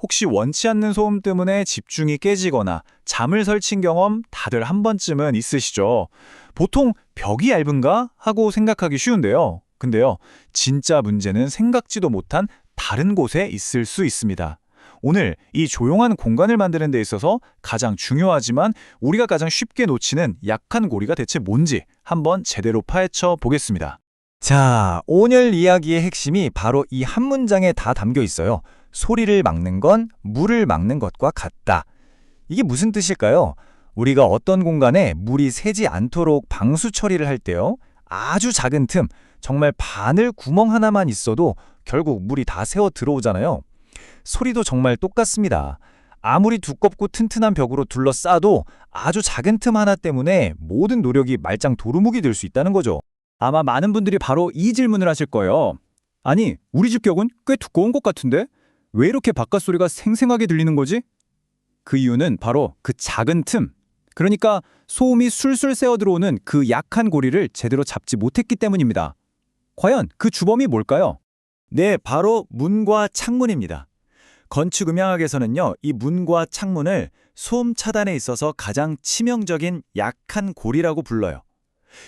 혹시 원치 않는 소음 때문에 집중이 깨지거나 잠을 설친 경험 다들 한 번쯤은 있으시죠? 보통 벽이 얇은가 하고 생각하기 쉬운데요. 근데요, 진짜 문제는 생각지도 못한 다른 곳에 있을 수 있습니다. 오늘 이 조용한 공간을 만드는 데 있어서 가장 중요하지만 우리가 가장 쉽게 놓치는 약한 고리가 대체 뭔지 한번 제대로 파헤쳐 보겠습니다. 자, 오늘 이야기의 핵심이 바로 이 한 문장에 다 담겨 있어요. 소리를 막는 건 물을 막는 것과 같다. 이게 무슨 뜻일까요? 우리가 어떤 공간에 물이 새지 않도록 방수 처리를 할 때요. 아주 작은 틈, 정말 바늘 구멍 하나만 있어도 결국 물이 다 새어 들어오잖아요. 소리도 정말 똑같습니다. 아무리 두껍고 튼튼한 벽으로 둘러싸도 아주 작은 틈 하나 때문에 모든 노력이 말짱 도루묵이 될 수 있다는 거죠. 아마 많은 분들이 바로 이 질문을 하실 거예요. 아니, 우리 집 벽은 꽤 두꺼운 것 같은데? 왜 이렇게 바깥 소리가 생생하게 들리는 거지? 그 이유는 바로 그 작은 틈, 그러니까 소음이 술술 새어 들어오는 그 약한 고리를 제대로 잡지 못했기 때문입니다. 과연 그 주범이 뭘까요? 네, 바로 문과 창문입니다. 건축 음향학에서는요, 이 문과 창문을 소음 차단에 있어서 가장 치명적인 약한 고리라고 불러요.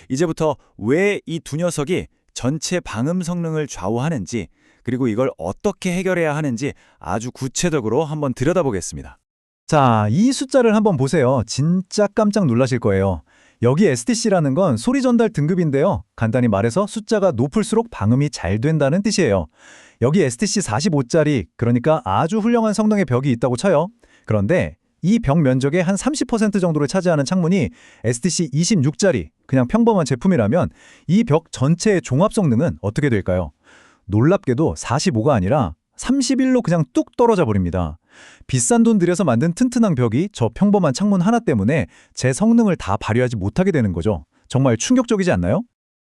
이제부터 왜 이 두 녀석이 전체 방음 성능을 좌우하는지, 그리고 이걸 어떻게 해결해야 하는지 아주 구체적으로 한번 들여다보겠습니다. 자, 이 숫자를 한번 보세요. 진짜 깜짝 놀라실 거예요. 여기 STC라는 건 소리 전달 등급인데요. 간단히 말해서 숫자가 높을수록 방음이 잘 된다는 뜻이에요. 여기 STC 45짜리, 그러니까 아주 훌륭한 성능의 벽이 있다고 쳐요. 그런데 이 벽 면적의 한 30% 정도를 차지하는 창문이 STC 26짜리, 그냥 평범한 제품이라면 이 벽 전체의 종합 성능은 어떻게 될까요? 놀랍게도 45가 아니라 31로 그냥 뚝 떨어져 버립니다. 비싼 돈 들여서 만든 튼튼한 벽이 저 평범한 창문 하나 때문에 제 성능을 다 발휘하지 못하게 되는 거죠. 정말 충격적이지 않나요?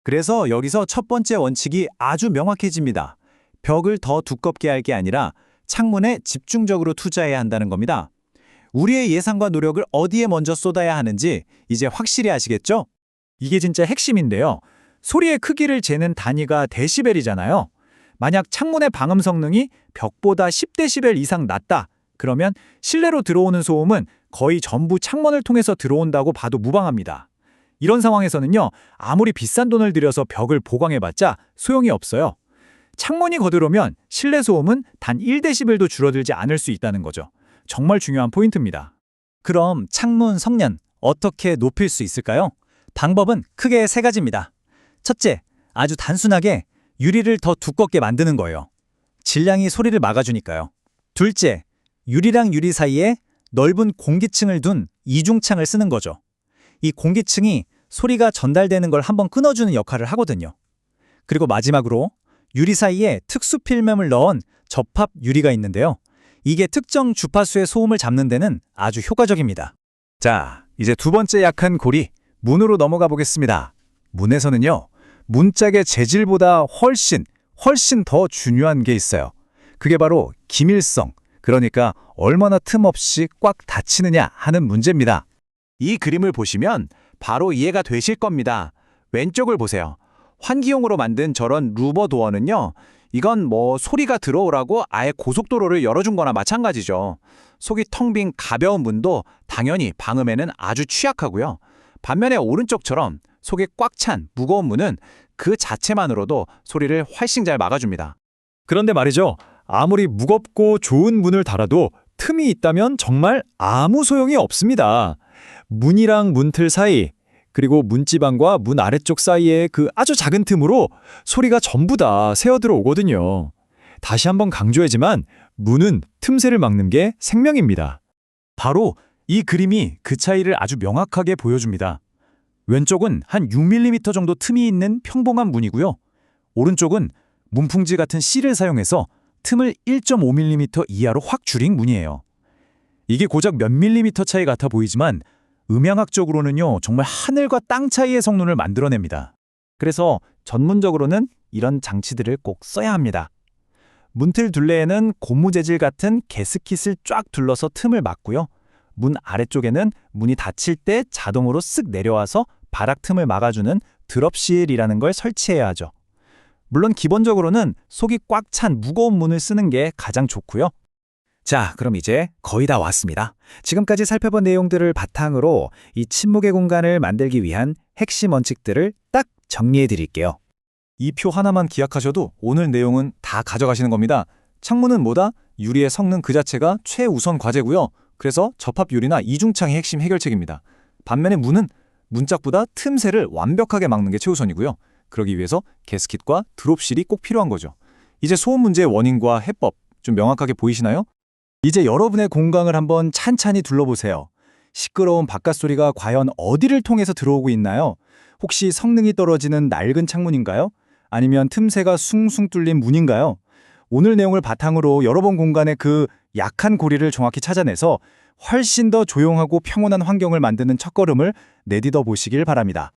그래서 여기서 첫 번째 원칙이 아주 명확해집니다. 벽을 더 두껍게 할 게 아니라 창문에 집중적으로 투자해야 한다는 겁니다. 우리의 예산과 노력을 어디에 먼저 쏟아야 하는지 이제 확실히 아시겠죠? 이게 진짜 핵심인데요. 소리의 크기를 재는 단위가 데시벨이잖아요. 만약 창문의 방음 성능이 벽보다 10데시벨 이상 낮다, 그러면 실내로 들어오는 소음은 거의 전부 창문을 통해서 들어온다고 봐도 무방합니다. 이런 상황에서는요, 아무리 비싼 돈을 들여서 벽을 보강해봤자 소용이 없어요. 창문이 거들오면 실내 소음은 단 1데시벨도 줄어들지 않을 수 있다는 거죠. 정말 중요한 포인트입니다. 그럼 창문 성능 어떻게 높일 수 있을까요? 방법은 크게 세 가지입니다. 첫째, 아주 단순하게 유리를 더 두껍게 만드는 거예요. 질량이 소리를 막아주니까요. 둘째, 유리랑 유리 사이에 넓은 공기층을 둔 이중창을 쓰는 거죠. 이 공기층이 소리가 전달되는 걸 한번 끊어주는 역할을 하거든요. 그리고 마지막으로 유리 사이에 특수 필름을 넣은 접합 유리가 있는데요. 이게 특정 주파수의 소음을 잡는 데는 아주 효과적입니다. 자, 이제 두 번째 약한 고리, 문으로 넘어가 보겠습니다. 문에서는요, 문짝의 재질보다 훨씬 더 중요한 게 있어요. 그게 바로 기밀성, 그러니까 얼마나 틈 없이 꽉 닫히느냐 하는 문제입니다. 이 그림을 보시면 바로 이해가 되실 겁니다. 왼쪽을 보세요. 환기용으로 만든 저런 루버 도어는요, 이건 소리가 들어오라고 아예 고속도로를 열어준 거나 마찬가지죠. 속이 텅 빈 가벼운 문도 당연히 방음에는 아주 취약하고요. 반면에 오른쪽처럼 속에 꽉 찬 무거운 문은 그 자체만으로도 소리를 훨씬 잘 막아줍니다. 그런데 말이죠. 아무리 무겁고 좋은 문을 달아도 틈이 있다면 정말 아무 소용이 없습니다. 문이랑 문틀 사이, 그리고 문지방과 문 아래쪽 사이에 그 아주 작은 틈으로 소리가 전부 다 새어들어 오거든요. 다시 한번 강조하지만 문은 틈새를 막는 게 생명입니다. 바로 이 그림이 그 차이를 아주 명확하게 보여줍니다. 왼쪽은 한 6mm 정도 틈이 있는 평범한 문이고요. 오른쪽은 문풍지 같은 실을 사용해서 틈을 1.5mm 이하로 확 줄인 문이에요. 이게 고작 몇 밀리미터 차이 같아 보이지만 음향학적으로는요, 정말 하늘과 땅 차이의 성능을 만들어냅니다. 그래서 전문적으로는 이런 장치들을 꼭 써야 합니다. 문틀 둘레에는 고무 재질 같은 가스킷을 쫙 둘러서 틈을 막고요. 문 아래쪽에는 문이 닫힐 때 자동으로 쓱 내려와서 바닥 틈을 막아주는 드롭실이라는 걸 설치해야 하죠. 물론 기본적으로는 속이 꽉 찬 무거운 문을 쓰는 게 가장 좋고요. 자, 그럼 이제 거의 다 왔습니다. 지금까지 살펴본 내용들을 바탕으로 이 침묵의 공간을 만들기 위한 핵심 원칙들을 딱 정리해 드릴게요. 이 표 하나만 기억하셔도 오늘 내용은 다 가져가시는 겁니다. 창문은 뭐다? 유리의 성능 그 자체가 최우선 과제고요. 그래서 접합 유리나 이중창이 핵심 해결책입니다. 반면에 문은 문짝보다 틈새를 완벽하게 막는 게 최우선이고요. 그러기 위해서 가스킷과 드롭실이 꼭 필요한 거죠. 이제 소음 문제의 원인과 해법 좀 명확하게 보이시나요? 이제 여러분의 공간을 한번 찬찬히 둘러보세요. 시끄러운 바깥 소리가 과연 어디를 통해서 들어오고 있나요? 혹시 성능이 떨어지는 낡은 창문인가요? 아니면 틈새가 숭숭 뚫린 문인가요? 오늘 내용을 바탕으로 여러분 공간의 그 약한 고리를 정확히 찾아내서 훨씬 더 조용하고 평온한 환경을 만드는 첫걸음을 내딛어 보시길 바랍니다.